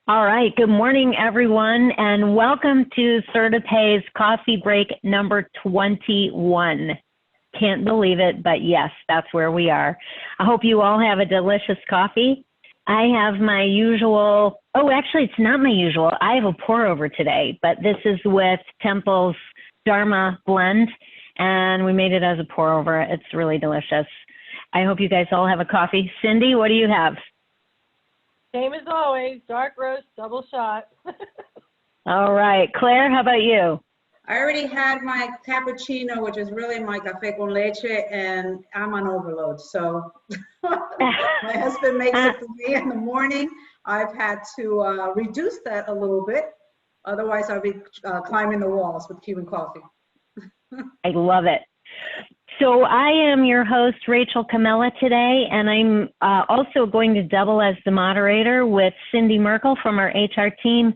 All right. Good morning, everyone, and welcome to Certipay's Coffee Break number 21. Can't believe it, but yes, that's where we are. I hope you all have a delicious coffee. I have my usual, actually, it's not my usual. I have a pour over today, but this is with Temple's Dharma blend, and we made it as a pour over. It's really delicious. I hope you guys all have a coffee. Cindy, what do you have? Same as always, dark roast, double shot. All right. Claire, how about you? I already had my cappuccino, which is really my café con leche, and I'm on overload. So my husband makes it for me in the morning. I've had to reduce that a little bit. Otherwise, I'll be climbing the walls with Cuban coffee. I love it. So I am your host, Rachel Camella, today, and I'm also going to double as the moderator with Cindy Merkel from our HR team.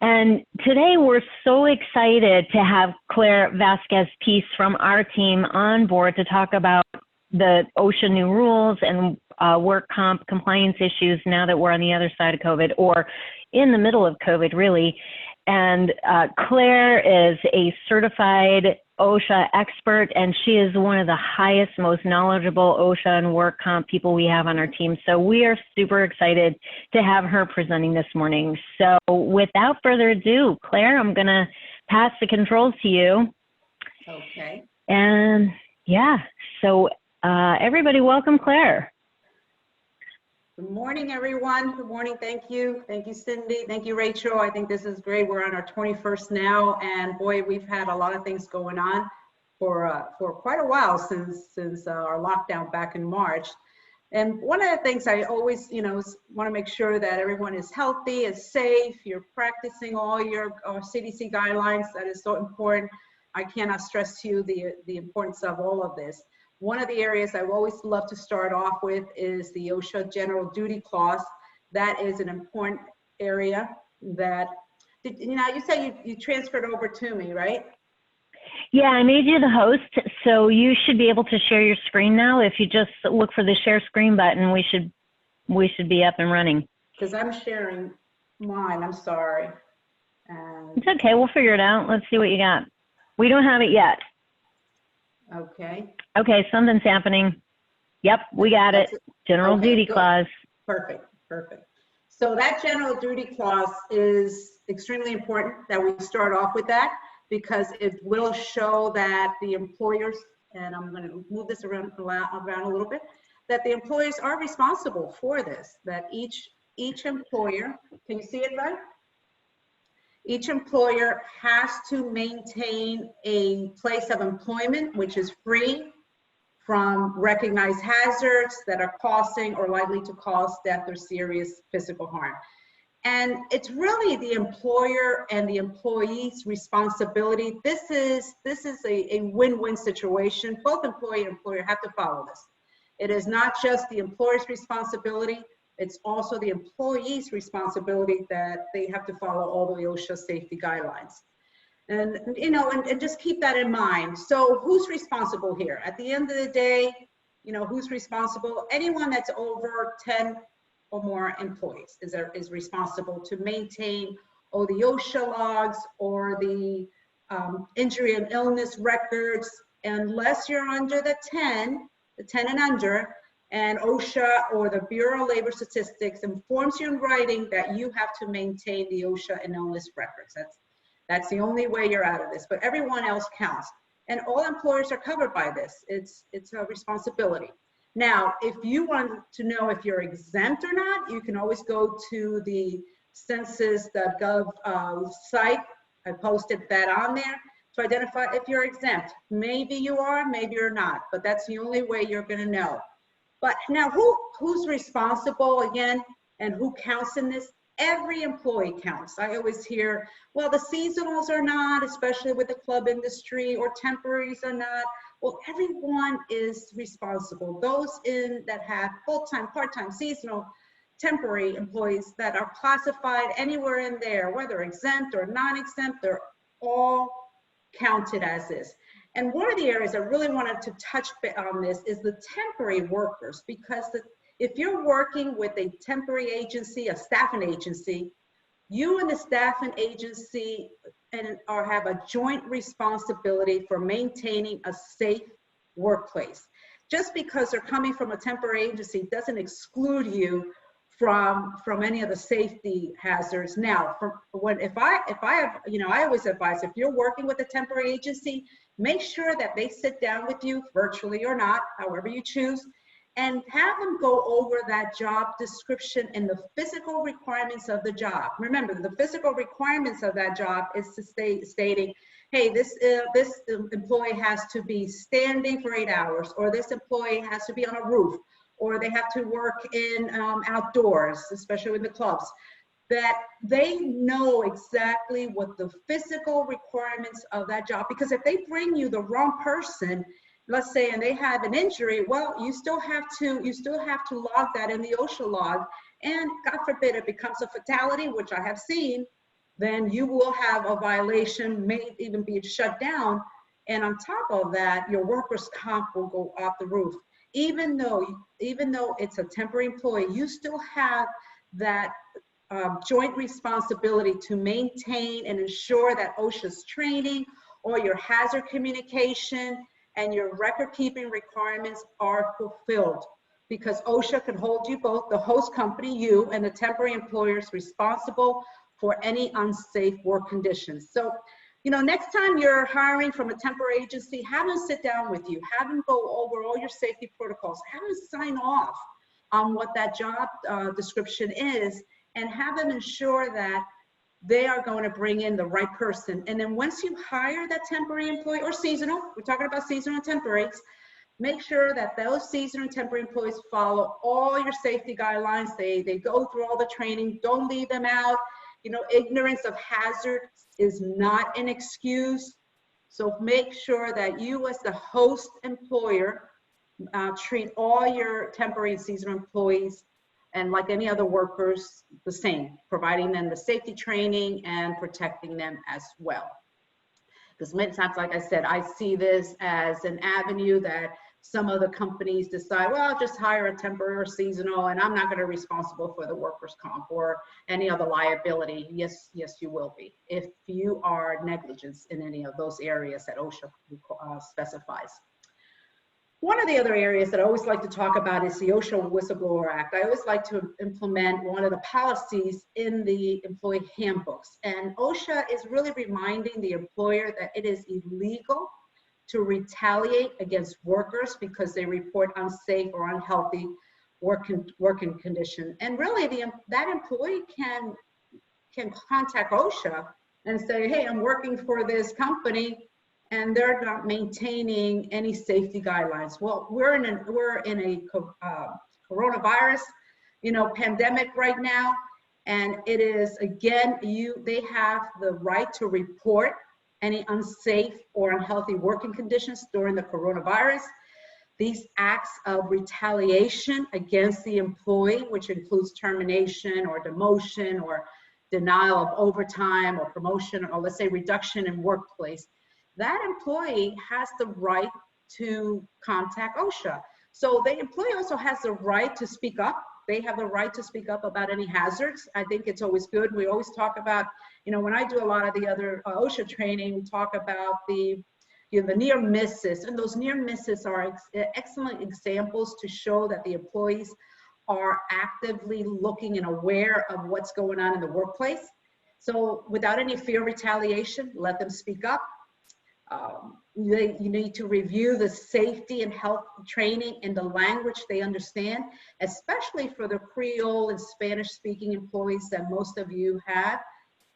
And today we're so excited to have Claire Vasquez-Peace from our team on board to talk about the OSHA new rules and work comp compliance issues now that we're on the other side of COVID, or in the middle of COVID, really. And Claire is a certified OSHA expert, and she is one of the highest, most knowledgeable OSHA and work comp people we have on our team. So we are super excited to have her presenting this morning. So without further ado, Claire, I'm going to pass the controls to you. Okay. And yeah, so everybody welcome Claire. Good morning, everyone. Good morning. Thank you. Thank you, Cindy. Thank you, Rachel. I think this is great. We're on our 21st now, and boy, we've had a lot of things going on for quite a while since our lockdown back in March. And one of the things I always, want to make sure that everyone is healthy, is safe. You're practicing all your CDC guidelines. That is so important. I cannot stress to you the importance of all of this. One of the areas I always love to start off with is the OSHA General Duty Clause. That is an important area that, you said you transferred over to me, right? Yeah, I made you the host, so you should be able to share your screen now. If you just look for the share screen button, we should be up and running. Because I'm sharing mine, I'm sorry. It's okay, we'll figure it out. Let's see what you got. We don't have it yet. Okay. Okay, something's happening. Yep, we got it. General Duty Clause. Perfect. So that General Duty Clause is extremely important that we start off with that, because it will show that the employers, and I'm going to move this around a little bit, that the employers are responsible for this, that each employer, can you see it, right? Each employer has to maintain a place of employment which is free from recognized hazards that are causing or likely to cause death or serious physical harm. And it's really the employer and the employee's responsibility. This is a win-win situation. Both employee and employer have to follow this. It is not just the employer's responsibility, it's also the employee's responsibility that they have to follow all the OSHA safety guidelines. And, and just keep that in mind. So who's responsible here? At the end of the day, who's responsible? Anyone that's over 10 or more employees is responsible to maintain the OSHA logs or the injury and illness records, unless you're under the 10 and under, and OSHA or the Bureau of Labor Statistics informs you in writing that you have to maintain the OSHA and illness records. That's the only way you're out of this, but everyone else counts. And all employers are covered by this. It's a responsibility. Now, if you want to know if you're exempt or not, you can always go to the census.gov site. I posted that on there to identify if you're exempt. Maybe you are, maybe you're not, but that's the only way you're gonna know. But now who's responsible again, and who counts in this? Every employee counts. I always hear, well, the seasonals are not, especially with the club industry, or temporaries are not. Well, everyone is responsible. Those that have full-time, part-time, seasonal, temporary employees that are classified anywhere in there, whether exempt or non-exempt, they're all counted as this. And one of the areas I really wanted to touch on this is the temporary workers, because if you're working with a temporary agency, a staffing agency, You and the staffing agency have a joint responsibility for maintaining a safe workplace. Just because they're coming from a temporary agency doesn't exclude you from any of the safety hazards. Now, if I have, I always advise, if you're working with a temporary agency, make sure that they sit down with you, virtually or not, however you choose, and have them go over that job description and the physical requirements of the job. Remember, the physical requirements of that job is to stating, hey, this employee has to be standing for 8 hours, or this employee has to be on a roof, or they have to work in outdoors, especially in the clubs, that they know exactly what the physical requirements of that job, because if they bring you the wrong person, let's say, and they have an injury, well, you still have to log that in the OSHA log. And God forbid it becomes a fatality, which I have seen, then you will have a violation, may even be shut down. And on top of that, your workers' comp will go off the roof. Even though it's a temporary employee, you still have that joint responsibility to maintain and ensure that OSHA's training or your hazard communication and your record keeping requirements are fulfilled, because OSHA can hold you both, the host company, you, and the temporary employers responsible for any unsafe work conditions. So, next time you're hiring from a temporary agency, have them sit down with you, have them go over all your safety protocols, have them sign off on what that job description is, and have them ensure that they are going to bring in the right person. And then once you hire that temporary employee or seasonal, we're talking about seasonal and temporaries, make sure that those seasonal and temporary employees follow all your safety guidelines. They go through all the training. Don't leave them out. Ignorance of hazards is not an excuse. So make sure that you as the host employer treat all your temporary and seasonal employees and like any other workers, the same, providing them the safety training and protecting them as well. Because many times, like I said, I see this as an avenue that some of the companies decide, well, I'll just hire a temporary or seasonal and I'm not going to be responsible for the workers' comp or any other liability. Yes, you will be if you are negligent in any of those areas that OSHA specifies. One of the other areas that I always like to talk about is the OSHA Whistleblower Act. I always like to implement one of the policies in the employee handbooks. And OSHA is really reminding the employer that it is illegal to retaliate against workers because they report unsafe or unhealthy working condition. And really, that employee can contact OSHA and say, hey, I'm working for this company and they're not maintaining any safety guidelines. Well, we're in a coronavirus, pandemic right now, and it is, again, they have the right to report any unsafe or unhealthy working conditions during the coronavirus. These acts of retaliation against the employee, which includes termination or demotion or denial of overtime or promotion, or let's say reduction in workplace, that employee has the right to contact OSHA. So the employee also has the right to speak up. They have the right to speak up about any hazards. I think it's always good. We always talk about, when I do a lot of the other OSHA training, we talk about the near misses, and those near misses are excellent examples to show that the employees are actively looking and aware of what's going on in the workplace. So without any fear of retaliation, let them speak up. You need to review the safety and health training in the language they understand, especially for the Creole and Spanish speaking employees that most of you have.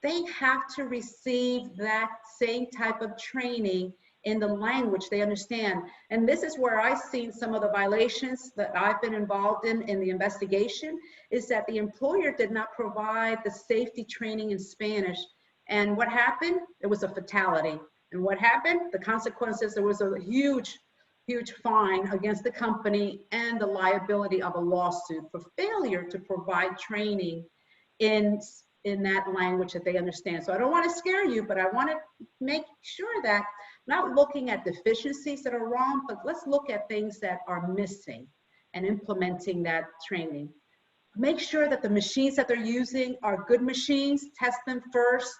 They have to receive that same type of training in the language they understand. And this is where I've seen some of the violations that I've been involved in the investigation, is that the employer did not provide the safety training in Spanish. And what happened? It was a fatality. And what happened? The consequences, there was a huge fine against the company and the liability of a lawsuit for failure to provide training in that language that they understand. So I don't want to scare you, but I want to make sure that not looking at deficiencies that are wrong, but let's look at things that are missing and implementing that training. Make sure that the machines that they're using are good machines, test them first.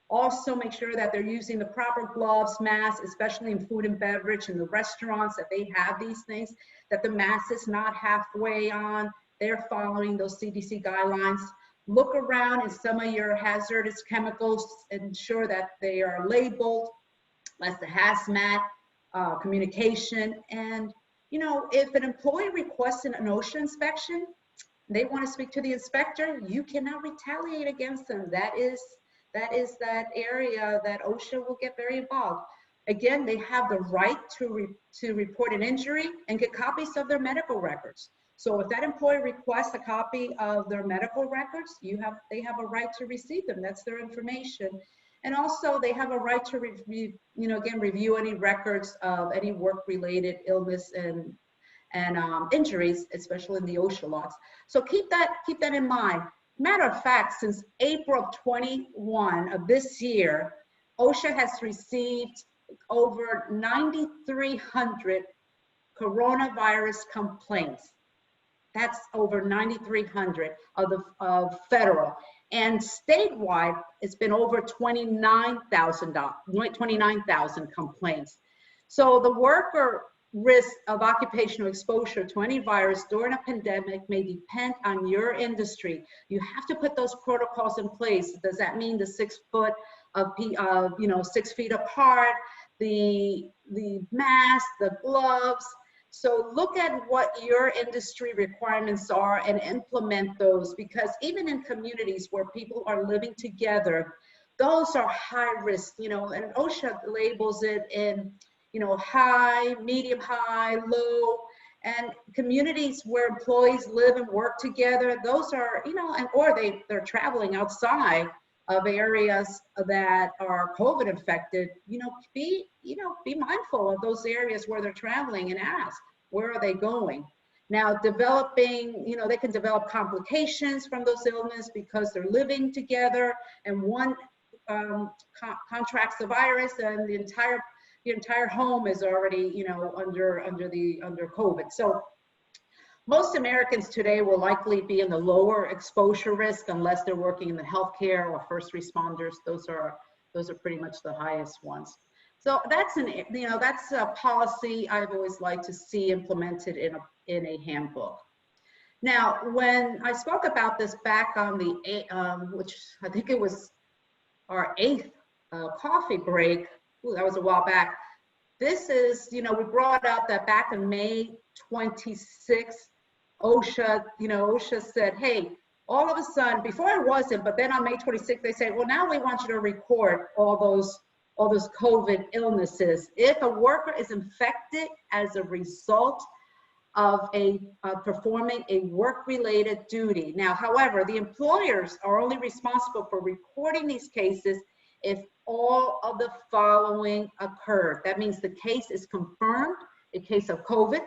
Also make sure that they're using the proper gloves, masks, especially in food and beverage in the restaurants, that they have these things, that the mask is not halfway on, they're following those CDC guidelines. Look around in some of your hazardous chemicals, ensure that they are labeled, that's the hazmat, communication. And, you know, if an employee requests an OSHA inspection, they want to speak to the inspector, you cannot retaliate against them. That is that area that OSHA will get very involved. Again, they have the right to report an injury and get copies of their medical records. So if that employee requests a copy of their medical records, they have a right to receive them. That's their information. And also they have a right to review, you know, again, review any records of any work-related illness and injuries, especially in the OSHA laws. So keep that in mind. Matter of fact, since April of 21 of this year, OSHA has received over 9,300 coronavirus complaints. That's over 9,300 of federal. And statewide, it's been over 29,000 complaints. So the worker risk of occupational exposure to any virus during a pandemic may depend on your industry. You have to put those protocols in place. Does that mean the 6 foot of 6 feet apart, the mask, the gloves? So look at what your industry requirements are and implement those, because even in communities where people are living together, those are high risk, you know, and OSHA labels it in, you know, high, medium high, low, and communities where employees live and work together, those are, you know, or they're traveling outside of areas that are COVID infected, be mindful of those areas where they're traveling and ask, where are they going? Now, developing, they can develop complications from those illnesses because they're living together and one contracts the virus and the entire home is already, under COVID. So most Americans today will likely be in the lower exposure risk unless they're working in the healthcare or first responders. Those are pretty much the highest ones. So that's that's a policy I've always liked to see implemented in a handbook. Now, when I spoke about this back on the which I think it was our 8th coffee break, that was a while back. This is, we brought up that back in May 26th, OSHA said, hey, all of a sudden, before it wasn't, but then on May 26th, they said, well, now we want you to record all those COVID illnesses. If a worker is infected as a result of performing a work-related duty. Now, however, the employers are only responsible for recording these cases if all of the following occurred. That means the case is confirmed. A case of COVID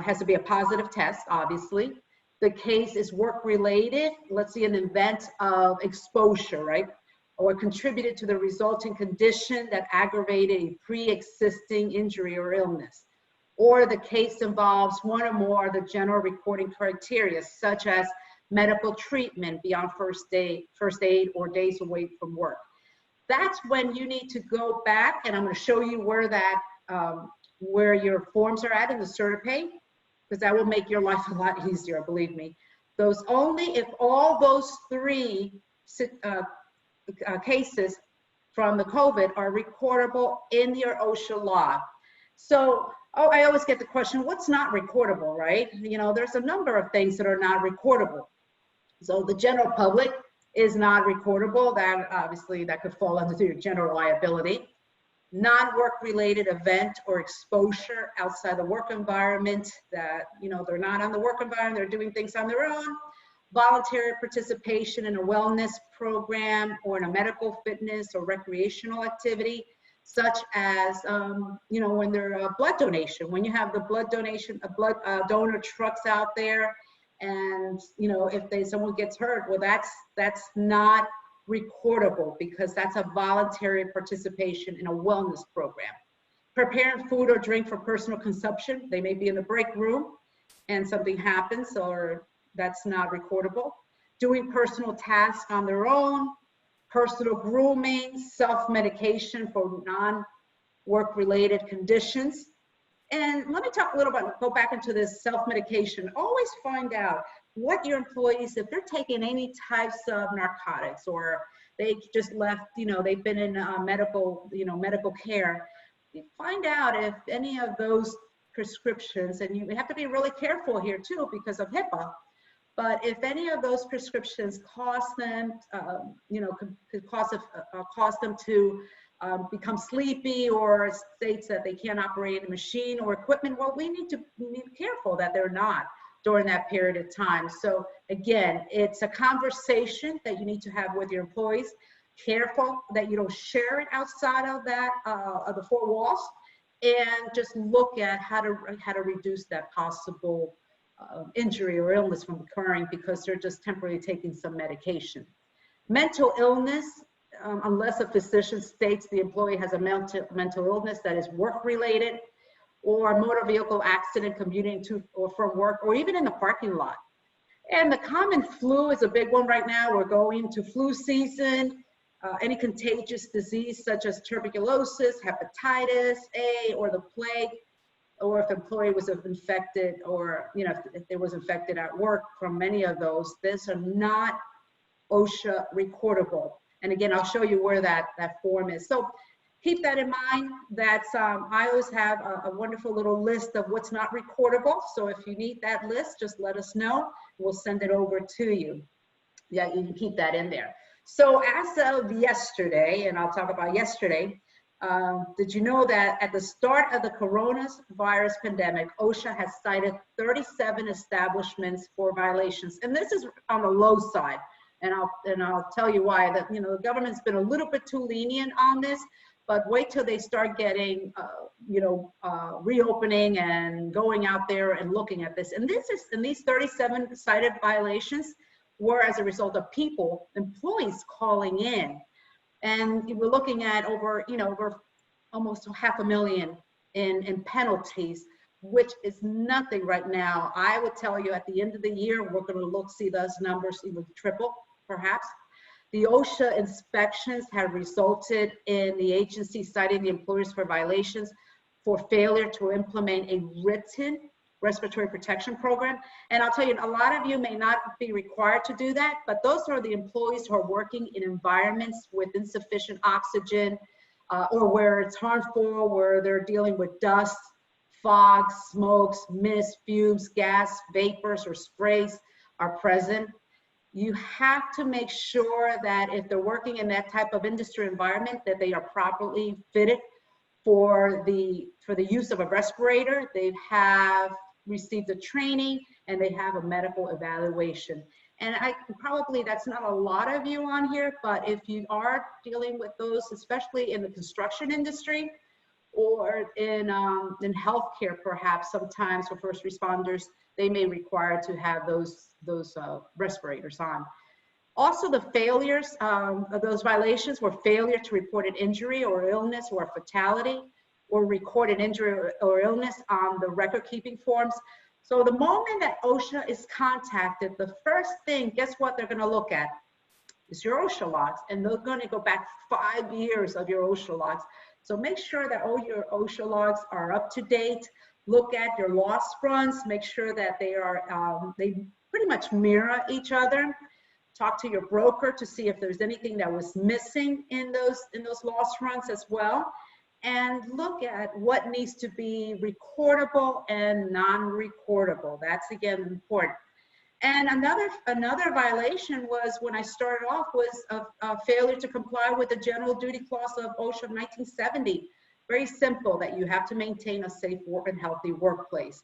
has to be a positive test, obviously. The case is work-related. Let's see, an event of exposure, right? Or contributed to the resulting condition that aggravated a pre-existing injury or illness. Or the case involves one or more of the general recording criteria, such as medical treatment beyond first aid or days away from work. That's when you need to go back, and I'm going to show you where where your forms are at in the CertiPay, because that will make your life a lot easier, believe me. Those only if all those 3 cases from the COVID are recordable in your OSHA law. So, I always get the question, what's not recordable, right? There's a number of things that are not recordable. So the general public is not recordable. That obviously that could fall under your general liability. Non-work related event or exposure outside the work environment that, they're not on the work environment, they're doing things on their own. Voluntary participation in a wellness program or in a medical fitness or recreational activity, such as, when they're blood donation, when you have the blood donation, blood donor trucks out there, and, if someone gets hurt, well, that's not recordable because that's a voluntary participation in a wellness program. Preparing food or drink for personal consumption. They may be in the break room and something happens, or that's not recordable. Doing personal tasks on their own, personal grooming, self-medication for non-work related conditions. And let me talk a little bit, go back into this self-medication. Always find out what your employees, if they're taking any types of narcotics, or they just left, they've been in medical care. You find out if any of those prescriptions, and you have to be really careful here too because of HIPAA, but if any of those prescriptions cause them, could cause them to become sleepy, or states that they can't operate a machine or equipment, well, we need to be careful that they're not during that period of time. So again, it's a conversation that you need to have with your employees. Careful that you don't share it outside of that, of the four walls, and just look at how to reduce that possible injury or illness from occurring because they're just temporarily taking some medication. Mental illness, unless a physician states the employee has a mental illness that is work-related, or motor vehicle accident commuting to or from work, or even in the parking lot. And the common flu is a big one right now. We're going to flu season. Any contagious disease such as tuberculosis, hepatitis A, or the plague, or if the employee was infected, or if they was infected at work from many of those, these are not OSHA recordable. And again, I'll show you where that form is. So keep that in mind. That's I always have a wonderful little list of what's not recordable. So if you need that list, just let us know. We'll send it over to you. Yeah, you can keep that in there. So as of yesterday, and I'll talk about yesterday, did you know that at the start of the coronavirus pandemic, OSHA has cited 37 establishments for violations, and this is on the low side. And I'll tell you why. That the government's been a little bit too lenient on this, but wait till they start getting reopening and going out there and looking at this. And these 37 cited violations were as a result of employees calling in. And we're looking at over almost 500,000 in penalties, which is nothing right now. I would tell you at the end of the year, we're going to see those numbers even triple, perhaps. The OSHA inspections have resulted in the agency citing the employers for violations for failure to implement a written respiratory protection program. And I'll tell you, a lot of you may not be required to do that, but those are the employees who are working in environments with insufficient oxygen, or where it's harmful, where they're dealing with dust, fog, smokes, mist, fumes, gas, vapors, or sprays are present. You have to make sure that if they're working in that type of industry environment, that they are properly fitted for the use of a respirator. They have received the training and they have a medical evaluation. And that's not a lot of you on here, but if you are dealing with those, especially in the construction industry or in healthcare, perhaps sometimes for first responders, they may require to have those respirators on. Also, the failures of those violations were failure to report an injury or illness or fatality, or record an injury or illness on the record keeping forms. So the moment that OSHA is contacted, the first thing, guess what they're going to look at? Is your OSHA logs, and they're going to go back 5 years of your OSHA logs. So make sure that all your OSHA logs are up to date. Look at your loss runs. Make sure that they pretty much mirror each other. Talk to your broker to see if there's anything that was missing in those loss runs as well. And look at what needs to be recordable and non-recordable. That's again important. And another violation was, when I started off, was a failure to comply with the general duty clause of OSHA of 1970. Very simple, that you have to maintain a safe and healthy workplace.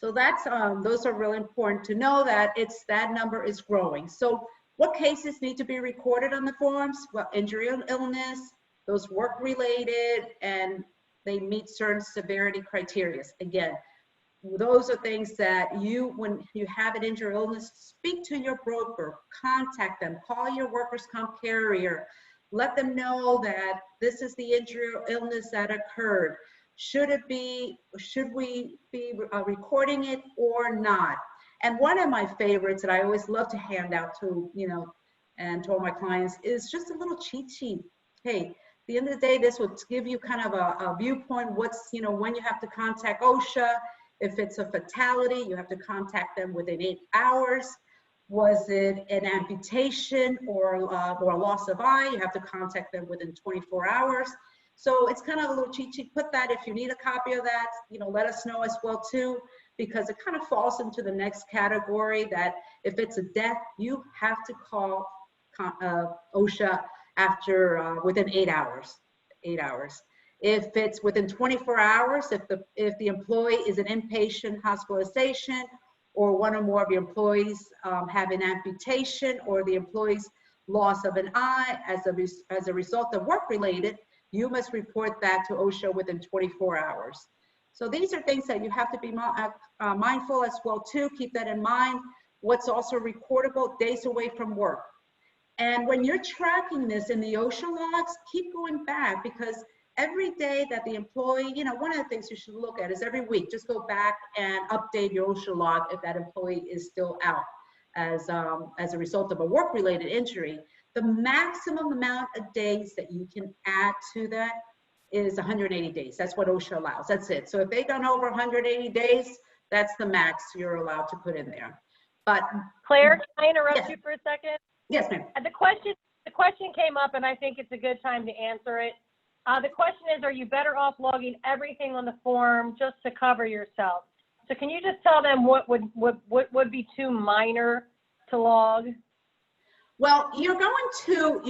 So that's those are really important to know, that that number is growing. So what cases need to be recorded on the forms? Well, injury and illness, those work-related, and they meet certain severity criteria. Again, those are things that when you have an injury or illness, speak to your broker, contact them, call your workers' comp carrier, let them know that this is the injury or illness that occurred. Should we be recording it or not? And one of my favorites that I always love to hand out to, and to all my clients is just a little cheat sheet. Hey, at the end of the day, this will give you kind of a viewpoint, what's, when you have to contact OSHA. If it's a fatality, you have to contact them within 8 hours. Was it an amputation or a loss of eye? You have to contact them within 24 hours. So it's kind of a little cheat sheet. Put that, if you need a copy of that, let us know as well too, because it kind of falls into the next category that if it's a death, you have to call OSHA after within 8 hours. 8 hours. If it's within 24 hours, if the employee is an inpatient hospitalization, or one or more of your employees have an amputation, or the employee's loss of an eye as a result of work-related, you must report that to OSHA within 24 hours. So these are things that you have to be mindful as well too. Keep that in mind. What's also recordable, days away from work. And when you're tracking this in the OSHA logs, keep going back, because every day that the employee, one of the things you should look at is every week, just go back and update your OSHA log if that employee is still out as a result of a work-related injury. The maximum amount of days that you can add to that is 180 days. That's what OSHA allows. That's it. So if they've done over 180 days, that's the max you're allowed to put in there. But Claire, can I interrupt yes. you for a second? Yes, ma'am. The question came up, and I think it's a good time to answer it. The question is, are you better off logging everything on the form just to cover yourself? So can you just tell them what would be too minor to log? Well, you're going to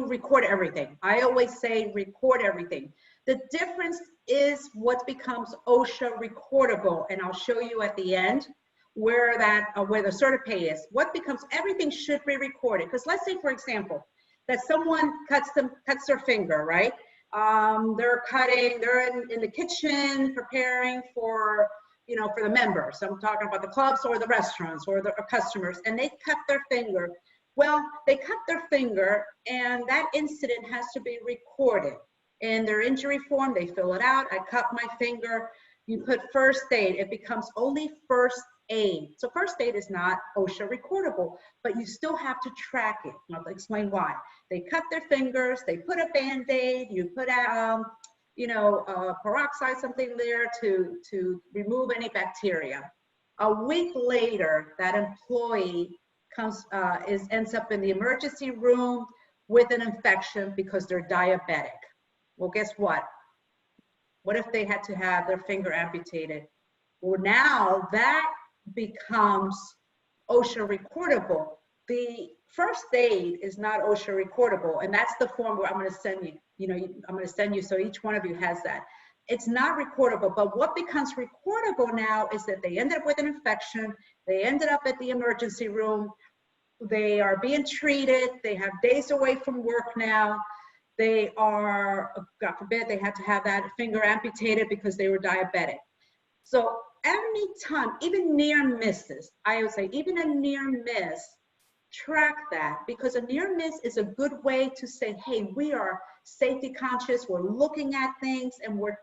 record everything. I always say record everything. The difference is what becomes OSHA recordable, and I'll show you at the end where the certipay is. What becomes, everything should be recorded. Because let's say, for example, that someone cuts their finger, right? They're in the kitchen preparing for the members. I'm talking about the clubs or the restaurants or the customers, and they cut their finger. Well, they cut their finger, and that incident has to be recorded. In their injury form, they fill it out. I cut my finger. You put first aid. It becomes only first aid. So first aid is not OSHA recordable, but you still have to track it. I'll explain why. They cut their fingers. They put a Band-Aid. You put peroxide, something there to remove any bacteria. A week later, that employee ends up in the emergency room with an infection because they're diabetic. Well, guess what? What if they had to have their finger amputated? Well, now that becomes OSHA recordable. The first aid is not OSHA recordable, and that's the form where I'm going to send you. I'm going to send you, so each one of you has that. It's not recordable, but what becomes recordable now is that they ended up with an infection. They ended up at the emergency room. They are being treated. They have days away from work now. They are, God forbid, they had to have that finger amputated because they were diabetic. So any time, even near misses, I would say even a near miss, track that, because a near miss is a good way to say, hey, we are safety conscious, we're looking at things, and we're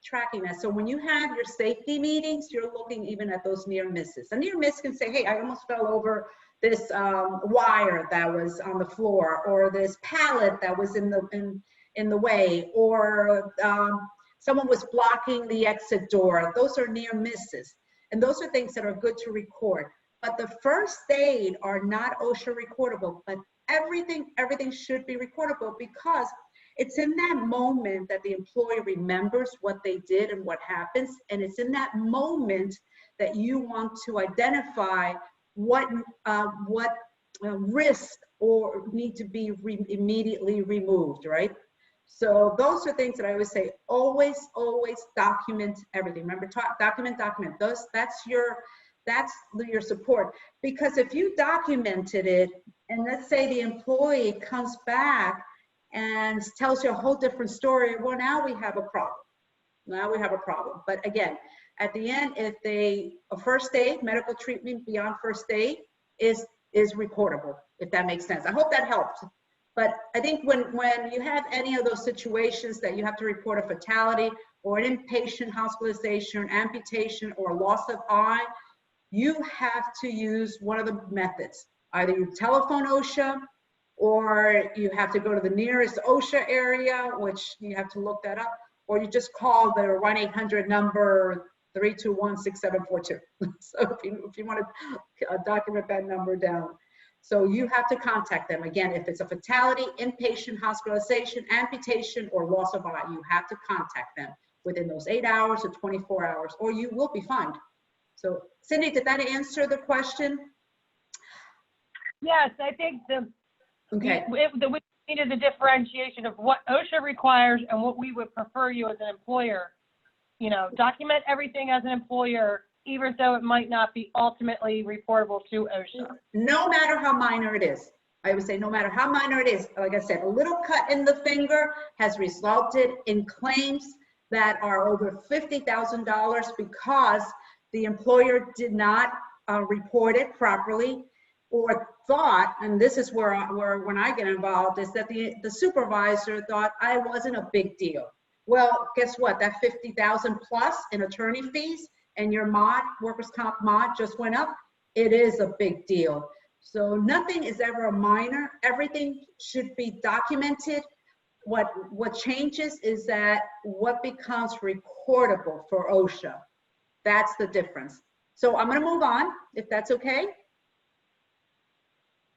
tracking that. So when you have your safety meetings, you're looking even at those near misses. A near miss can say, hey, I almost fell over this wire that was on the floor, or this pallet that was in the way, or someone was blocking the exit door. Those are near misses, and those are things that are good to record. But the first aid are not OSHA recordable, but everything should be recordable, because it's in that moment that the employee remembers what they did and what happens, and it's in that moment that you want to identify what risks or need to be immediately removed, right? So those are things that I always say, always document everything. Remember, document. That's your support. Because if you documented it, and let's say the employee comes back and tells you a whole different story, well, now we have a problem. But again, at the end, if a first aid, medical treatment beyond first aid is recordable, if that makes sense. I hope that helps. But I think when you have any of those situations that you have to report a fatality or an inpatient hospitalization, or amputation, or loss of eye, you have to use one of the methods. Either you telephone OSHA, or you have to go to the nearest OSHA area, which you have to look that up, or you just call the 1-800 number 321-6742. So if you want to document that number down. So you have to contact them. Again, if it's a fatality, inpatient hospitalization, amputation, or loss of eye, you have to contact them within those 8 hours or 24 hours, or you will be fined. So Cindy, did that answer the question? Yes, I think Okay. we needed the differentiation of what OSHA requires and what we would prefer you as an employer. You know, document everything as an employer, even though it might not be ultimately reportable to OSHA. No matter how minor it is. I would say no matter how minor it is, like I said, a little cut in the finger has resulted in claims that are over $50,000 because the employer did not report it properly, or thought, and this is where when I get involved, is that the supervisor thought I wasn't a big deal. Well, guess what? That 50,000 plus in attorney fees and your workers' comp mod just went up. It is a big deal. So nothing is ever a minor. Everything should be documented. What changes is that what becomes reportable for OSHA. That's the difference. So I'm going to move on, if that's okay.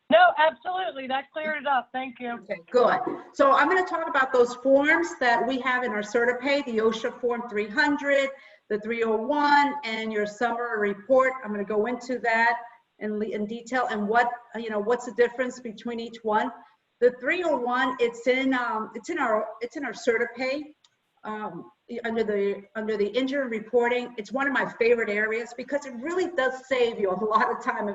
No, absolutely. That cleared it up. Thank you. Okay, good. So I'm going to talk about those forms that we have in our CertiPay, the OSHA Form 300, the 301, and your summary report. I'm going to go into that in detail and what's the difference between each one. The 301, it's in our CertiPay under the injury reporting. It's one of my favorite areas because it really does save you a lot of time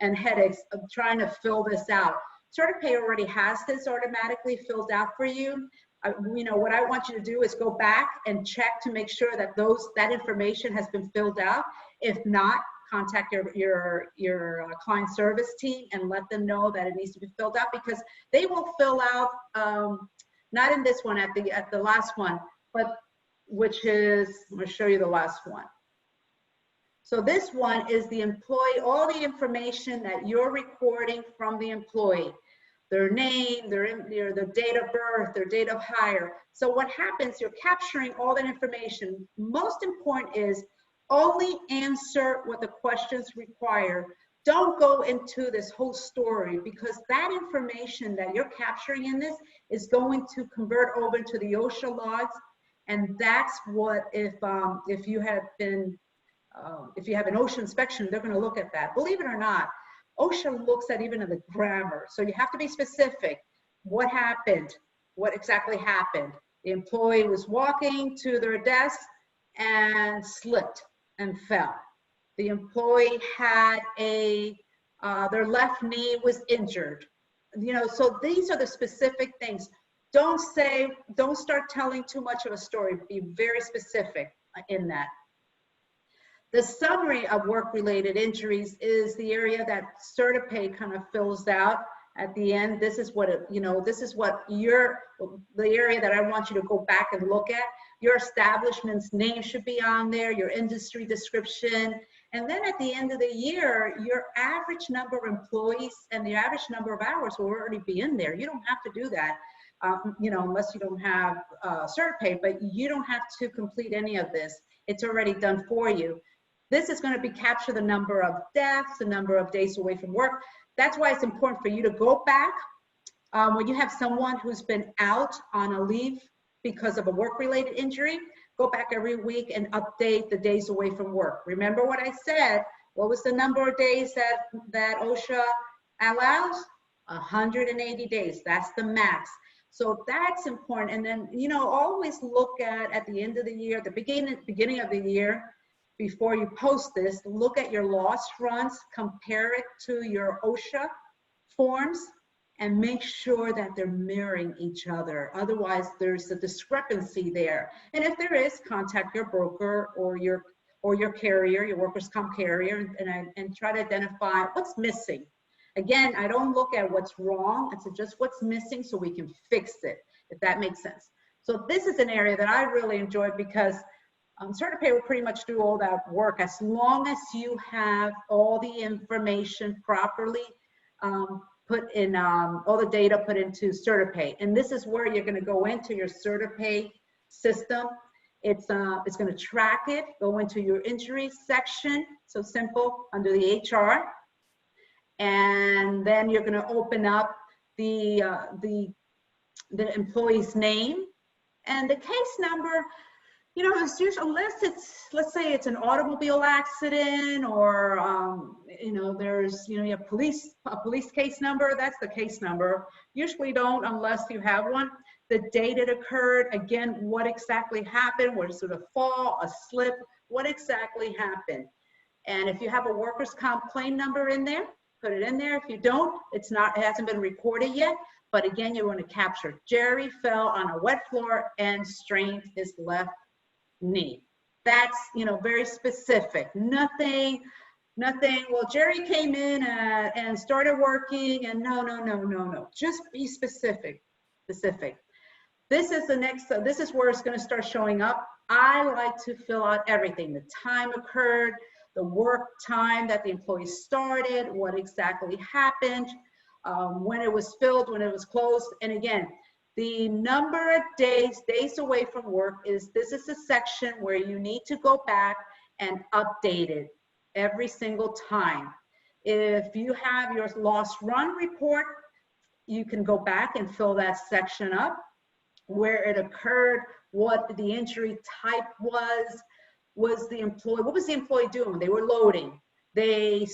and headaches of trying to fill this out. CertiPay already has this automatically filled out for you. What I want you to do is go back and check to make sure that that information has been filled out. If not, contact your client service team and let them know that it needs to be filled out, because they will fill out, not in this one, at the last one, but which is, I'm going to show you the last one. So this one is the employee, all the information that you're recording from the employee, their name, their date of birth, their date of hire. So what happens, you're capturing all that information. Most important is only answer what the questions require. Don't go into this whole story, because that information that you're capturing in this is going to convert over to the OSHA logs. And that's what, if you have an OSHA inspection, they're going to look at that. Believe it or not, OSHA looks at even in the grammar. So you have to be specific. What happened? What exactly happened? The employee was walking to their desk and slipped and fell. The employee had their left knee was injured. So these are the specific things. Don't start telling too much of a story. Be very specific in that. The summary of work-related injuries is the area that CertiPay kind of fills out at the end. This is what the area that I want you to go back and look at. Your establishment's name should be on there, your industry description, and then at the end of the year, your average number of employees and the average number of hours will already be in there. You don't have to do that, unless you don't have CertiPay, but you don't have to complete any of this. It's already done for you. This is going to capture the number of deaths, the number of days away from work. That's why it's important for you to go back when you have someone who's been out on a leave because of a work-related injury. Go back every week and update the days away from work. Remember what I said? What was the number of days that OSHA allows? 180 days. That's the max. So that's important. And then, always look at the end of the year, the beginning of the year, before you post this, look at your loss runs, compare it to your OSHA forms, and make sure that they're mirroring each other. Otherwise, there's a discrepancy there. And if there is, contact your broker or your carrier, your workers' comp carrier, and try to identify what's missing. Again, I don't look at what's wrong. It's just what's missing so we can fix it, if that makes sense. So this is an area that I really enjoyed because CertaPay will pretty much do all that work as long as you have all the information properly put in, all the data put into CertaPay. And this is where you're going to go into your CertaPay system. It's going to track it, go into your injury section, so simple, under the HR. And then you're going to open up the employee's name and the case number. You know, it's usually, unless it's, let's say it's an automobile accident, or you know, there's, you know, you have a police case number, that's the case number. Usually don't, unless you have one. The date it occurred, again, what exactly happened, was it a fall, a slip, what exactly happened? And if you have a workers' comp claim number in there, put it in there. If you don't, it hasn't been recorded yet. But again, you want to capture, Jerry fell on a wet floor and strained his left knee. That's, you know, very specific. Nothing, well, Jerry came in and started working, and no. Just be specific. This is the next, this is where it's going to start showing up. I like to fill out everything. The time occurred, the work time that the employee started, what exactly happened, when it was filled, when it was closed. And again, the number of days away from work this is a section where you need to go back and update it every single time. If you have your lost run report, you can go back and fill that section up, where it occurred, what the injury type was the employee, what was the employee doing? They were loading. They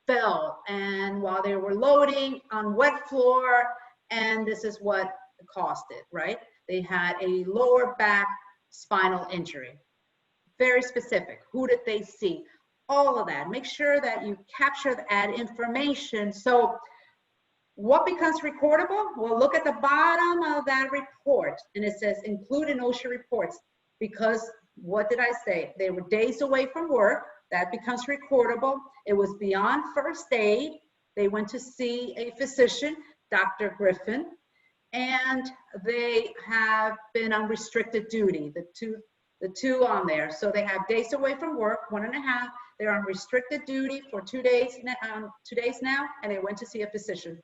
fell, and while they were loading on wet floor, and this is what caused it, right? They had a lower back spinal injury. Very specific. Who did they see? All of that. Make sure that you capture that information. So what becomes recordable? Well, look at the bottom of that report, and it says include in OSHA reports, because what did I say? They were days away from work. That becomes recordable. It was beyond first aid. They went to see a physician, Dr. Griffin, and they have been on restricted duty, the two on there. So they have days away from work, 1.5. They're on restricted duty for 2 days, 2 days now, and they went to see a physician.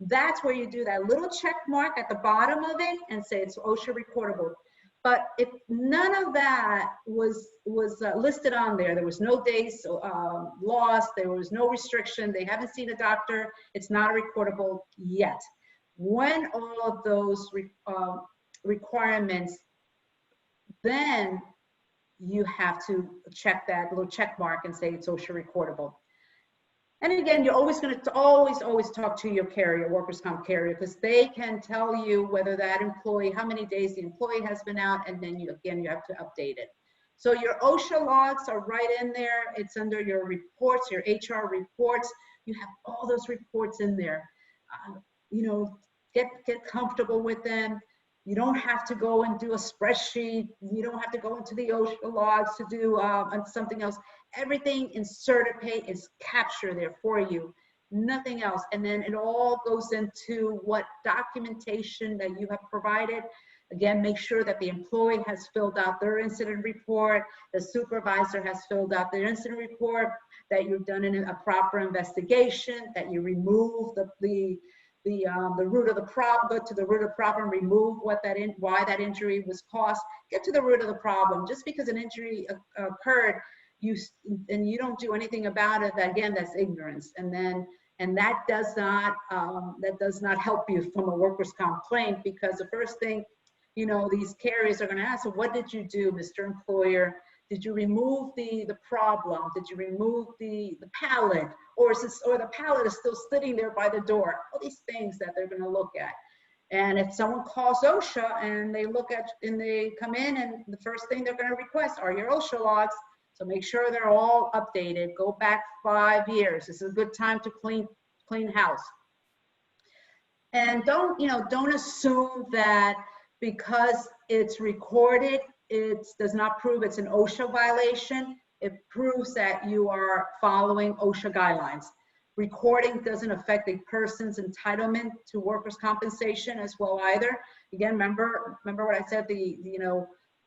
That's where you do that little check mark at the bottom of it and say it's OSHA recordable. But if none of that was listed on there, there was no days lost, there was no restriction, they haven't seen a doctor, it's not recordable yet. When all of those requirements, then you have to check that little check mark and say it's OSHA recordable. And again, you're always going to always talk to your carrier, workers' comp carrier, because they can tell you whether that employee, how many days the employee has been out, and then you have to update it. So your OSHA logs are right in there. It's under your reports, your HR reports. You have all those reports in there. You know, get comfortable with them. You don't have to go and do a spreadsheet. You don't have to go into the OSHA logs to do something else. Everything in CertaPay is captured there for you, nothing else. And then it all goes into what documentation that you have provided. Again, make sure that the employee has filled out their incident report, the supervisor has filled out their incident report, that you've done a proper investigation, that you remove the root of the problem, go to the root of the problem, remove why that injury was caused, get to the root of the problem. Just because an injury occurred, you don't do anything about it, again, that's ignorance. And that does not help you from a workers' comp claim, because the first thing, you know, these carriers are going to ask, so what did you do, Mr. Employer? Did you remove the problem? Did you remove the pallet? Or the pallet is still sitting there by the door? All these things that they're going to look at. And if someone calls OSHA and they come in, and the first thing they're going to request are your OSHA logs. So make sure they're all updated. Go back 5 years. This is a good time to clean house. And don't assume that because it's recorded, it does not prove it's an OSHA violation. It proves that you are following OSHA guidelines. Recording doesn't affect a person's entitlement to workers' compensation as well either. Again, remember what I said,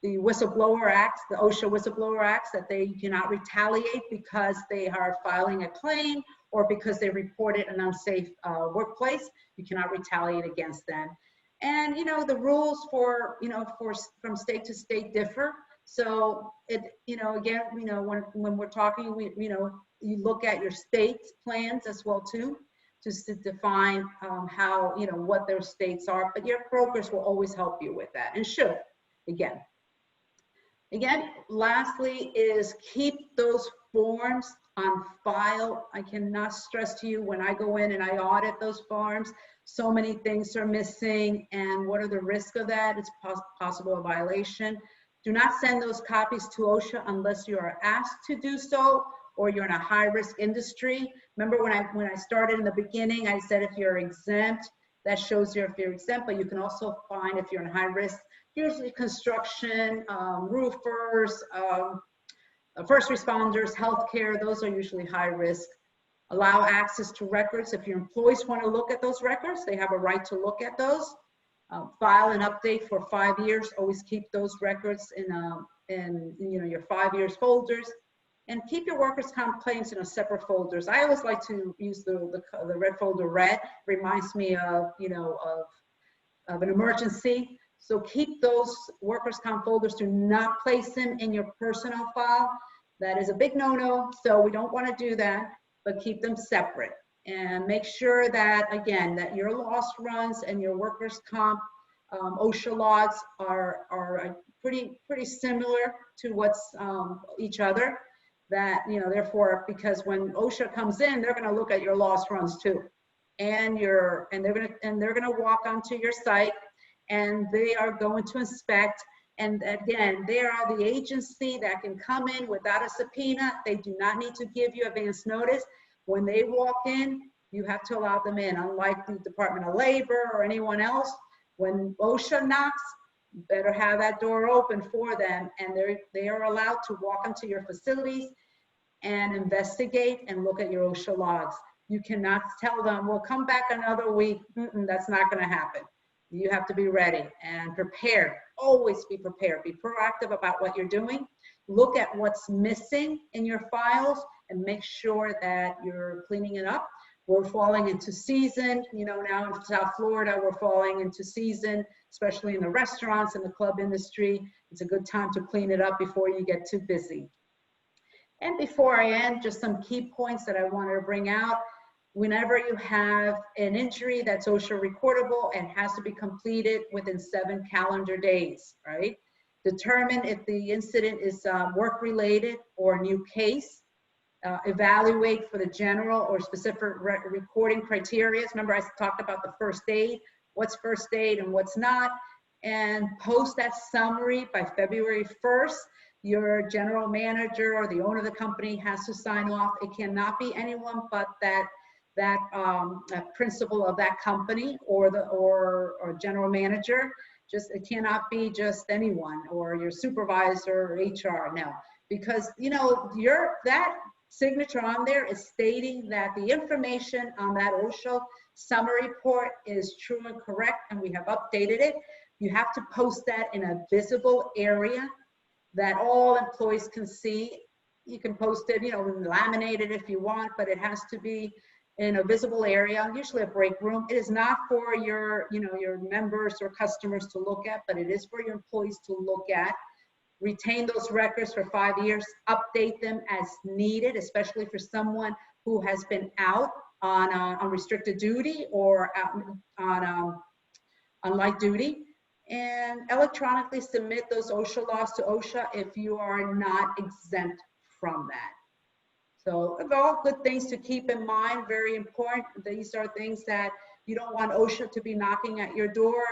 the whistleblower acts, the OSHA whistleblower acts, that they cannot retaliate because they are filing a claim or because they reported an unsafe workplace. You cannot retaliate against them. And, you know, the rules for, you know, from state to state differ. So it, you know, again, you know, when we're talking, you know, you look at your state plans as well too, just to define how, you know, what their states are, but your brokers will always help you with that and should, again. Lastly is keep those forms on file. I cannot stress to you, when I go in and I audit those forms, so many things are missing, and what are the risks of that? It's possible a violation. Do not send those copies to OSHA unless you are asked to do so, or you're in a high-risk industry. Remember when I started in the beginning, I said if you're exempt, that shows you if you're exempt, but you can also find if you're in high risk, usually construction, roofers, first responders, healthcare, those are usually high risk. Allow access to records. If your employees want to look at those records, they have a right to look at those. File and update for 5 years. Always keep those records in you know, your 5 years folders, and keep your workers' comp claims in a separate folders. I always like to use the red folder. Red reminds me of, you know, of an emergency. So keep those workers' comp folders. Do not place them in your personal file. That is a big no-no. So we don't want to do that, but keep them separate. And make sure that, again, that your loss runs and your workers' comp OSHA logs are pretty similar to what's each other. That, you know, therefore, because when OSHA comes in, they're going to look at your loss runs too, and they're going to walk onto your site, and they are going to inspect. And again, they are the agency that can come in without a subpoena. They do not need to give you advance notice. When they walk in, you have to allow them in. Unlike the Department of Labor or anyone else, when OSHA knocks, you better have that door open for them, and they are allowed to walk into your facilities and investigate and look at your OSHA logs. You cannot tell them, well, come back another week. That's not going to happen. You have to be ready and prepared. Always be prepared. Be proactive about what you're doing. Look at what's missing in your files and make sure that you're cleaning it up. We're falling into season, you know, now in South Florida, we're falling into season, especially in the restaurants and the club industry. It's a good time to clean it up before you get too busy. And before I end, just some key points that I wanted to bring out. Whenever you have an injury that's OSHA recordable and has to be completed within 7 calendar days, right? Determine if the incident is work-related or a new case. Evaluate for the general or specific recording criteria. Remember, I talked about the first aid, what's first aid and what's not, and post that summary by February 1st. Your general manager or the owner of the company has to sign off. It cannot be anyone but that principal of that company or general manager. It cannot be just anyone or your supervisor or HR. No, because you know that signature on there is stating that the information on that OSHA summary report is true and correct, and we have updated it. You have to post that in a visible area that all employees can see. You can post it, you know, laminate it if you want, but it has to be in a visible area, usually a break room. It is not for your, you know, your members or customers to look at, but it is for your employees to look at. Retain those records for 5 years, update them as needed, especially for someone who has been out on restricted duty or out on light duty. And electronically submit those OSHA logs to OSHA if you are not exempt from that. So all good things to keep in mind, very important. These are things that you don't want OSHA to be knocking at your door.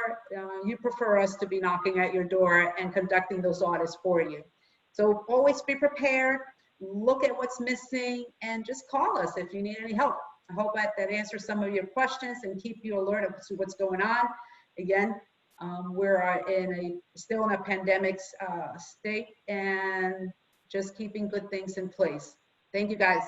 You prefer us to be knocking at your door and conducting those audits for you. So always be prepared, look at what's missing, and just call us if you need any help. I hope that answers some of your questions and keep you alert to what's going on. Again, we're still in a pandemic state, and just keeping good things in place. Thank you, guys.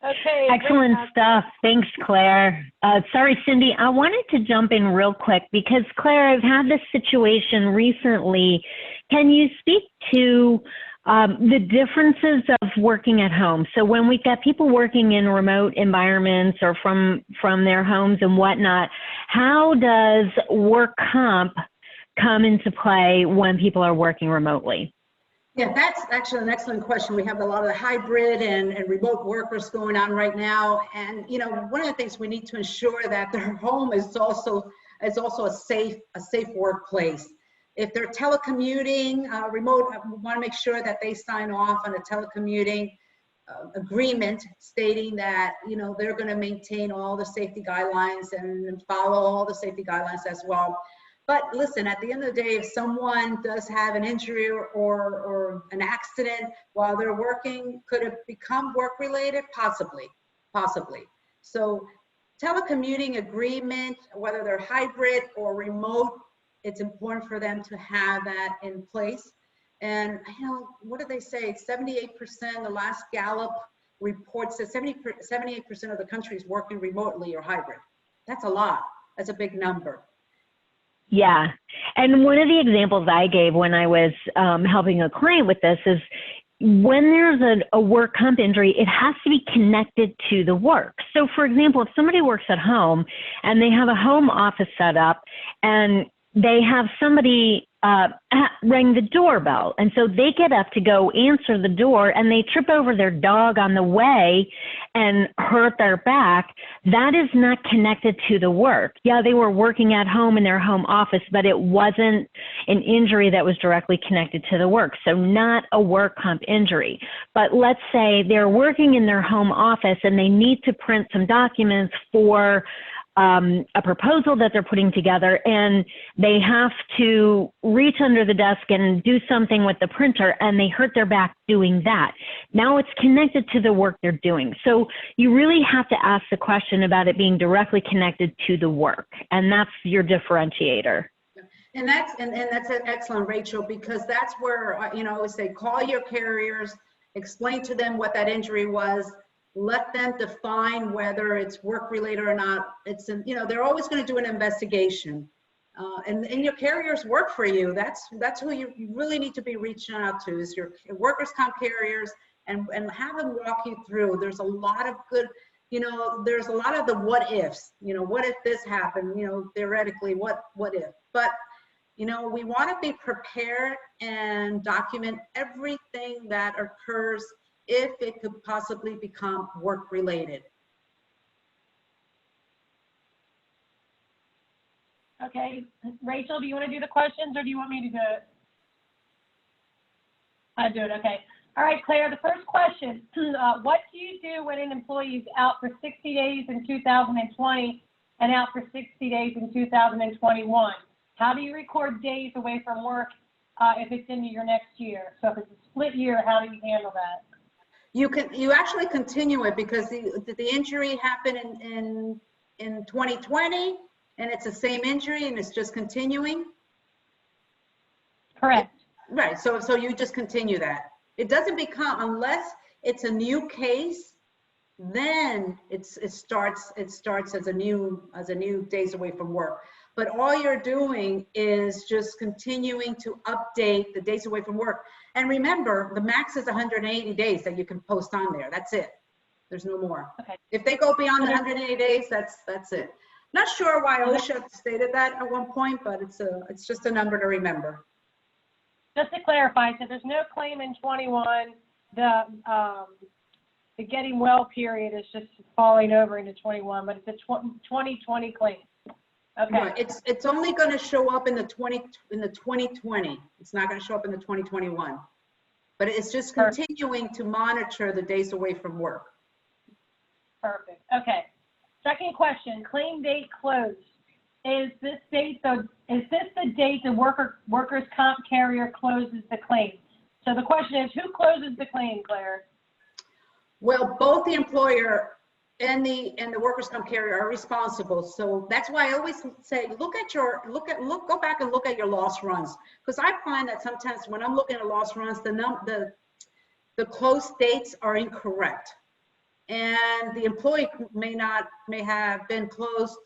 Okay. Excellent great. stuff. Thanks, Claire. Sorry, Cindy, I wanted to jump in real quick because, Claire, I've had this situation recently. Can you speak to the differences of working at home? So when we've got people working in remote environments or from their homes and whatnot, how does work comp come into play when people are working remotely? Yeah, that's actually an excellent question. We have a lot of the hybrid and remote workers going on right now. And, you know, one of the things we need to ensure that their home is also a safe workplace. If they're telecommuting remote, we want to make sure that they sign off on a telecommuting agreement stating that, you know, they're going to maintain all the safety guidelines and follow all the safety guidelines as well. But listen, at the end of the day, if someone does have an injury or an accident while they're working, could it become work-related? Possibly. So telecommuting agreement, whether they're hybrid or remote, it's important for them to have that in place. And, you know, what did they say? 78%, the last Gallup report says 78% of the country is working remotely or hybrid. That's a lot. That's a big number. Yeah. And one of the examples I gave when I was helping a client with this is when there's a work comp injury, it has to be connected to the work. So for example, if somebody works at home and they have a home office set up and they have somebody ring the doorbell. And so they get up to go answer the door and they trip over their dog on the way and hurt their back. That is not connected to the work. Yeah, they were working at home in their home office, but it wasn't an injury that was directly connected to the work. So not a work comp injury. But let's say they're working in their home office and they need to print some documents for a proposal that they're putting together, and they have to reach under the desk and do something with the printer, and they hurt their back doing that. Now it's connected to the work they're doing. So you really have to ask the question about it being directly connected to the work, and that's your differentiator. And that's excellent, Rachel, because that's where, you know, I always say, call your carriers, explain to them what that injury was, let them define whether it's work-related or not. It's, you know, they're always going to do an investigation. And your carriers work for you. That's who you really need to be reaching out to, is your workers' comp carriers, and have them walk you through. There's a lot of good, you know, there's a lot of the what ifs, you know, what if this happened, you know, theoretically, what if. But, you know, we want to be prepared and document everything that occurs if it could possibly become work-related. Okay, Rachel, do you want to do the questions or do you want me to do it? I do it, okay. All right, Claire, the first question, what do you do when an employee is out for 60 days in 2020 and out for 60 days in 2021? How do you record days away from work if it's into your next year? So if it's a split year, how do you handle that? You actually continue it because the injury happened in 2020 and it's the same injury and it's just continuing. Correct. Right. So you just continue that. It doesn't become, unless it's a new case, then it starts as a new days away from work. But all you're doing is just continuing to update the days away from work. And remember, the max is 180 days that you can post on there. That's it. There's no more. Okay. If they go beyond the 180 days, that's it. Not sure why OSHA stated that at one point, but it's just a number to remember. Just to clarify, so there's no claim in 21. The getting well period is just falling over into 21, but it's a 2020 claim. Okay. Right. It's only going to show up in the 2020. It's not going to show up in the 2021. But it's just continuing to monitor the days away from work. Perfect. Okay. Second question, claim date closed. Is this the date the workers' comp carrier closes the claim? So the question is, who closes the claim, Claire? Well, both the employer and the workers' comp carrier are responsible. So that's why I always say, go back and look at your loss runs, because I find that sometimes when I'm looking at loss runs, the close dates are incorrect. and the employee may have been closed,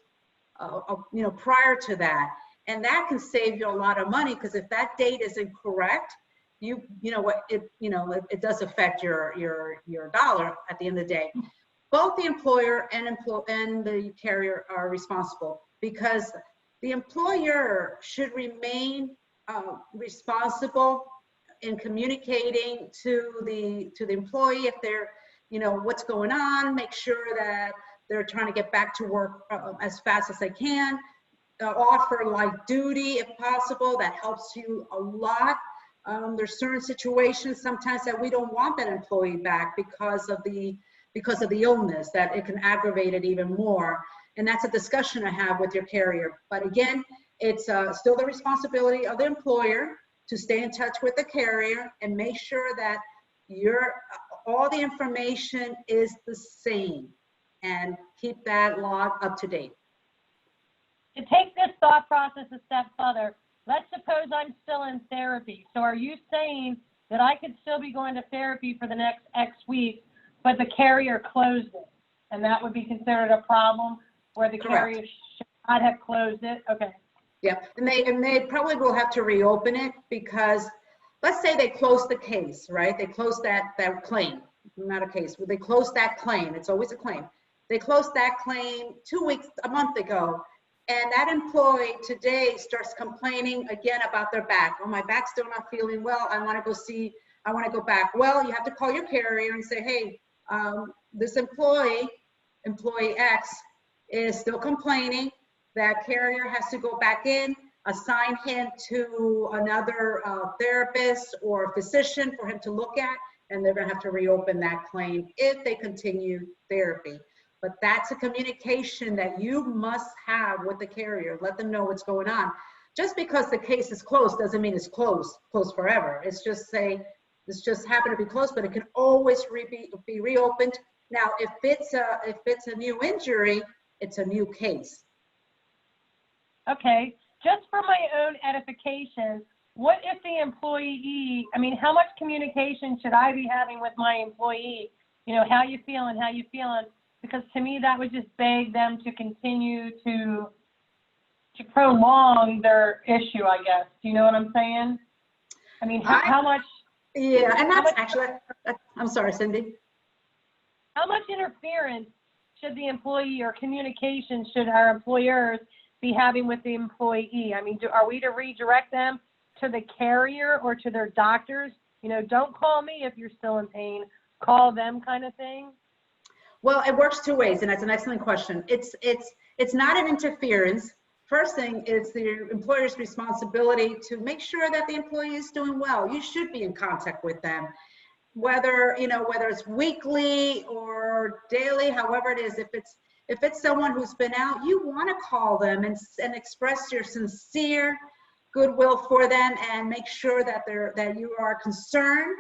prior to that. And that can save you a lot of money, because if that date is incorrect, it does affect your dollar at the end of the day. Both the employer and the carrier are responsible, because the employer should remain responsible in communicating to the employee if they're, what's going on, make sure that they're trying to get back to work as fast as they can, offer light duty if possible. That helps you a lot. There's certain situations sometimes that we don't want that employee back because of the illness, that it can aggravate it even more. And that's a discussion to have with your carrier. But again, it's still the responsibility of the employer to stay in touch with the carrier and make sure that all the information is the same, and keep that log up to date. To take this thought process a step further, let's suppose I'm still in therapy. So are you saying that I could still be going to therapy for the next X weeks, but the carrier closed it? And that would be considered a problem where the Correct. carrier should not have closed it? Okay. Yeah, and they probably will have to reopen it, because let's say they closed the case, right? They closed that claim, not a case. Well, they closed that claim. It's always a claim. They closed that claim 2 weeks, a month ago, and that employee today starts complaining again about their back. Oh, my back's still not feeling well. I want to go back. Well, you have to call your carrier and say, hey, this employee X is still complaining. That carrier has to go back in, assign him to another therapist or physician for him to look at, and they're going to have to reopen that claim if they continue therapy. But that's a communication that you must have with the carrier. Let them know what's going on. Just because the case is closed doesn't mean it's closed forever. It's just happened to be closed, but it can always be reopened. Now, if it's a new injury, it's a new case. Okay. Just for my own edification, what if the employee, how much communication should I be having with my employee? How you feeling? Because to me, that would just beg them to continue to prolong their issue, I guess. Do you know what I'm saying? How much? Yeah, and that's actually, I'm sorry, Cindy. How much interference should the employee or communication should our employers be having with the employee? Are we to redirect them to the carrier or to their doctors? Don't call me if you're still in pain. Call them, kind of thing. Well, it works two ways, and that's an excellent question. It's not an interference. First thing is the employer's responsibility to make sure that the employee is doing well. You should be in contact with them, whether it's weekly or daily, however it is. If it's someone who's been out, you want to call them and express your sincere goodwill for them, and make sure that you are concerned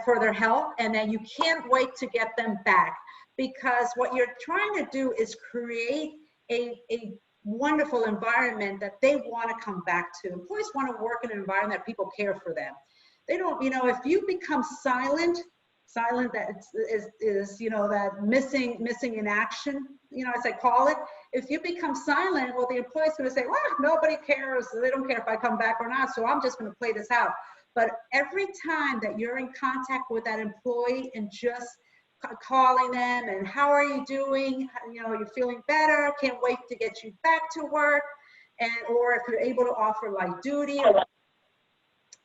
for their health, and that you can't wait to get them back. Because what you're trying to do is create a wonderful environment that they want to come back to. Employees want to work in an environment that people care for them. They don't, if you become silent, that is that missing in action, as I call it. If you become silent, well, the employee's going to say, well, nobody cares. They don't care if I come back or not, so I'm just going to play this out. But every time that you're in contact with that employee and just calling them and how are you doing, you're feeling better, can't wait to get you back to work, or if you're able to offer light duty,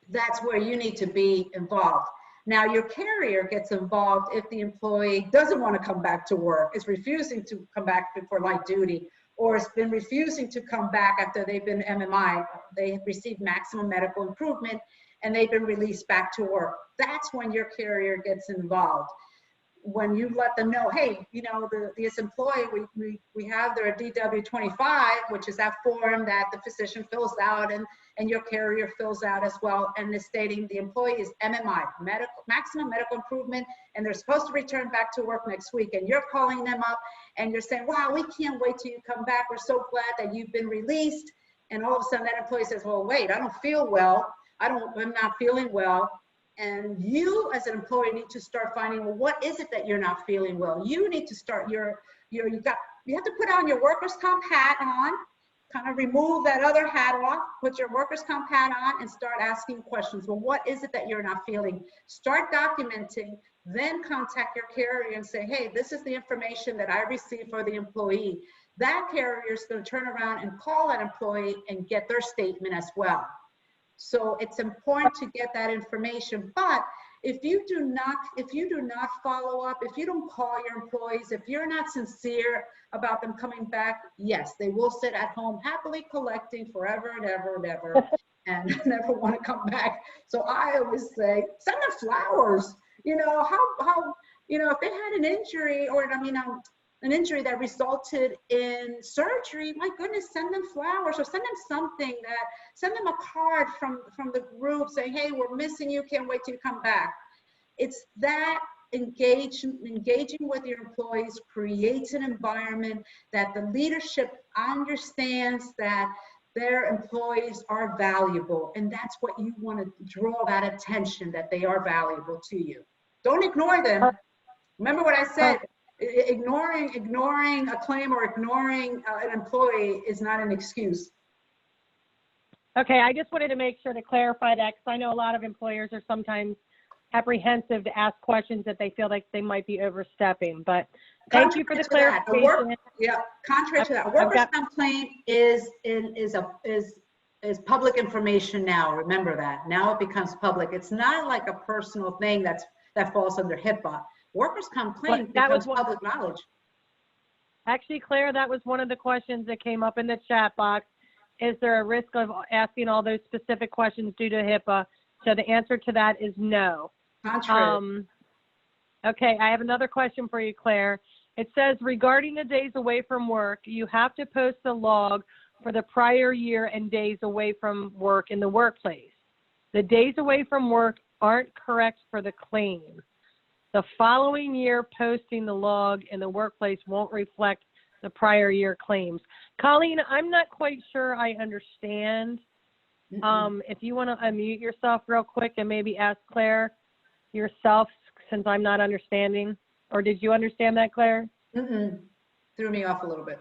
that's where you need to be involved. Now, your carrier gets involved if the employee doesn't want to come back to work, is refusing to come back for light duty, or has been refusing to come back after they've been MMI, they have received maximum medical improvement, and they've been released back to work. That's when your carrier gets involved. When you let them know, hey, this employee, we have their DW-25, which is that form that the physician fills out and your carrier fills out as well, and is stating the employee is MMI, maximum medical improvement, and they're supposed to return back to work next week, and you're calling them up and you're saying, wow, we can't wait till you come back. We're so glad that you've been released. And all of a sudden that employee says, well, wait, I don't feel well. I'm not feeling well. And you as an employer need to start finding, well, what is it that you're not feeling well? You need to start you have to put on your workers' comp hat on, kind of remove that other hat off, put your workers' comp hat on, and start asking questions. Well, what is it that you're not feeling? Start documenting, then contact your carrier and say, hey, this is the information that I received for the employee. That carrier is going to turn around and call that employee and get their statement as well. So it's important to get that information. But if you do not follow up, if you don't call your employees, if you're not sincere about them coming back, yes, they will sit at home happily collecting forever and ever and ever and never want to come back. So I always say, send them flowers. You know, how if they had an injury, or an injury that resulted in surgery, my goodness, send them flowers, or send them send them a card from the group saying, hey, we're missing you, can't wait till you come back. It's that engaging with your employees creates an environment that the leadership understands that their employees are valuable. And that's what you want to draw that attention, that they are valuable to you. Don't ignore them. Remember what I said, ignoring a claim or ignoring an employee is not an excuse. Okay, I just wanted to make sure to clarify that, because I know a lot of employers are sometimes apprehensive to ask questions that they feel like they might be overstepping, but thank you for the clarification. Contrary to that, a workers' comp claim is public information now. Remember that. Now it becomes public. It's not like a personal thing that falls under HIPAA. Workers' comp claim becomes public knowledge. Actually, Claire, that was one of the questions that came up in the chat box. Is there a risk of asking all those specific questions due to HIPAA? So the answer to that is no. Okay, I have another question for you, Claire. It says, regarding the days away from work, you have to post a log for the prior year and days away from work in the workplace. The days away from work aren't correct for the claim. The following year posting the log in the workplace won't reflect the prior year claims. Colleen, I'm not quite sure I understand. If you want to unmute yourself real quick and maybe ask Claire yourself, since I'm not understanding. Or did you understand that, Claire? Threw me off a little bit.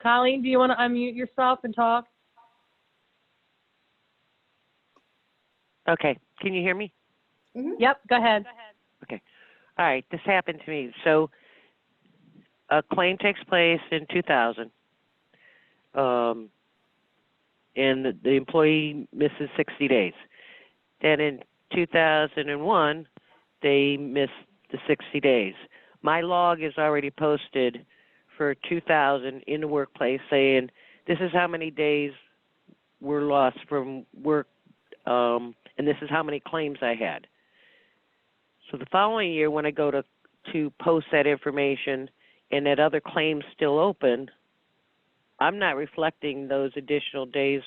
Colleen, do you want to unmute yourself and talk? Okay, can you hear me? Yep, go ahead. Okay, all right, this happened to me. So a claim takes place in 2000, and the employee misses 60 days. Then in 2001, they missed the 60 days. My log is already posted for 2000 in the workplace saying, this is how many days were lost from work, and this is how many claims I had. So the following year, when I go to post that information and that other claim's still open, I'm not reflecting those additional days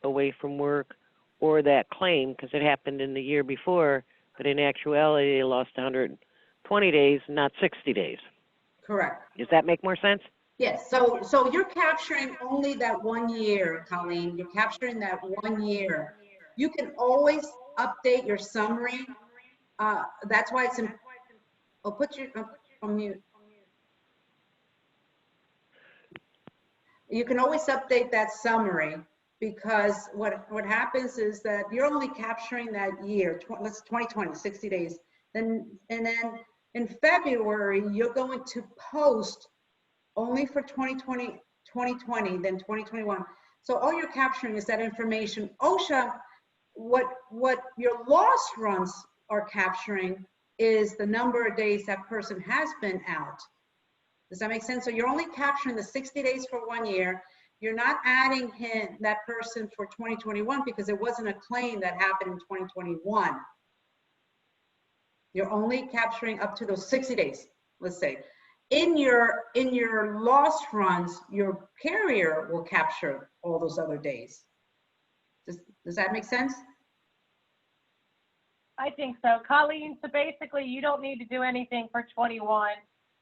away from work or that claim because it happened in the year before, but in actuality, they lost 120 days, not 60 days. Correct. Does that make more sense? Yes, so you're capturing only that 1 year, Colleen. You're capturing that 1 year. You can always update your summary. That's why it's important. I'll put you on mute. You can always update that summary because what happens is that you're only capturing that year, let's 2020, 60 days. And then in February, you're going to post only for 2020, then 2021. So all you're capturing is that information. OSHA, what your loss runs are capturing is the number of days that person has been out. Does that make sense? So you're only capturing the 60 days for 1 year. You're not adding that person for 2021 because it wasn't a claim that happened in 2021. You're only capturing up to those 60 days, let's say. In your loss runs, your carrier will capture all those other days. Does that make sense? I think so. Colleen, so basically you don't need to do anything for 21.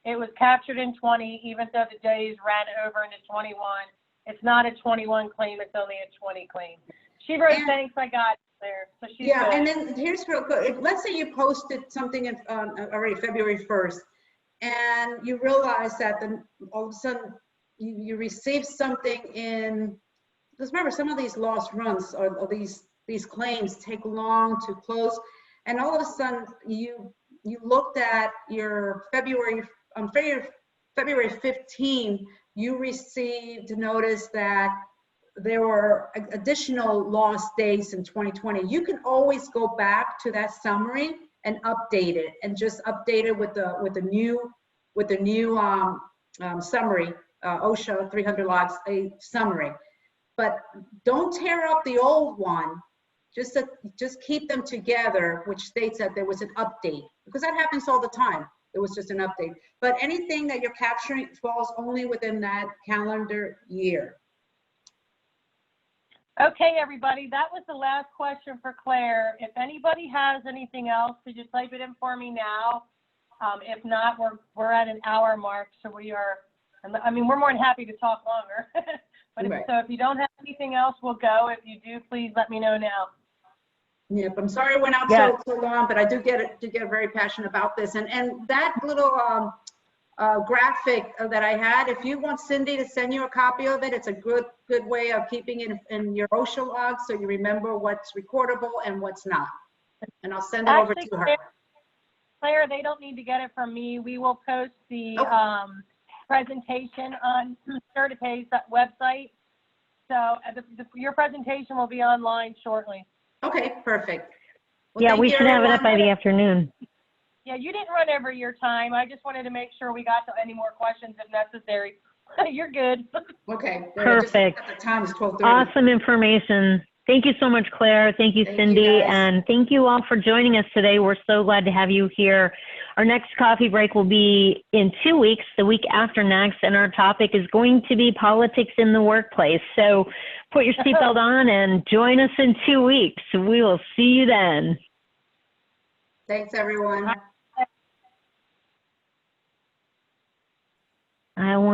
It was captured in 20, even though the days ran over into 21. It's not a 21 claim, it's only a 20 claim. She wrote, And- thanks, I got it there. So she's Yeah, good. and then here's real quick. Let's say you posted something in, already February 1st, and you realize that then all of a sudden you receive something in, because remember, some of these lost runs or these claims take long to close, and all of a sudden you looked at your February 15, you received notice that there were additional lost days in 2020. You can always go back to that summary and update it, and just update it with the new summary, OSHA 300 logs, a summary. But don't tear up the old one. Just keep them together, which states that there was an update, because that happens all the time. It was just an update. But anything that you're capturing falls only within that calendar year. Okay, everybody, that was the last question for Claire. If anybody has anything else, could you type it in for me now? If not, we're at an hour mark, so we are, I mean, we're more than happy to talk longer. But Right. so if you don't have anything else, we'll go. If you do, please let me know now. Yep, I'm sorry it went out Yeah. so long, but I do get very passionate about this. And that little graphic that I had, if you want Cindy to send you a copy of it, it's a good way of keeping it in your OSHA log, so you remember what's recordable and what's not. And I'll send it over Actually, to her. Claire, they don't need to get it from me. We will post the presentation on Certipay's website. So your presentation will be online shortly. Okay, perfect. Well, Yeah, thank we you, should have it up everyone. by the afternoon. Yeah, you didn't run over your time. I just wanted to make sure we got to any more questions if necessary. You're good. Okay. Perfect. At the time is 12:30. Awesome information. Thank you so much, Claire. Thank you, Thank you, Cindy. guys. And thank you all for joining us today. We're so glad to have you here. Our next coffee break will be in 2 weeks, the week after next, and our topic is going to be politics in the workplace. So put your seatbelt on and join us in 2 weeks. We will see you then. Thanks, everyone. I want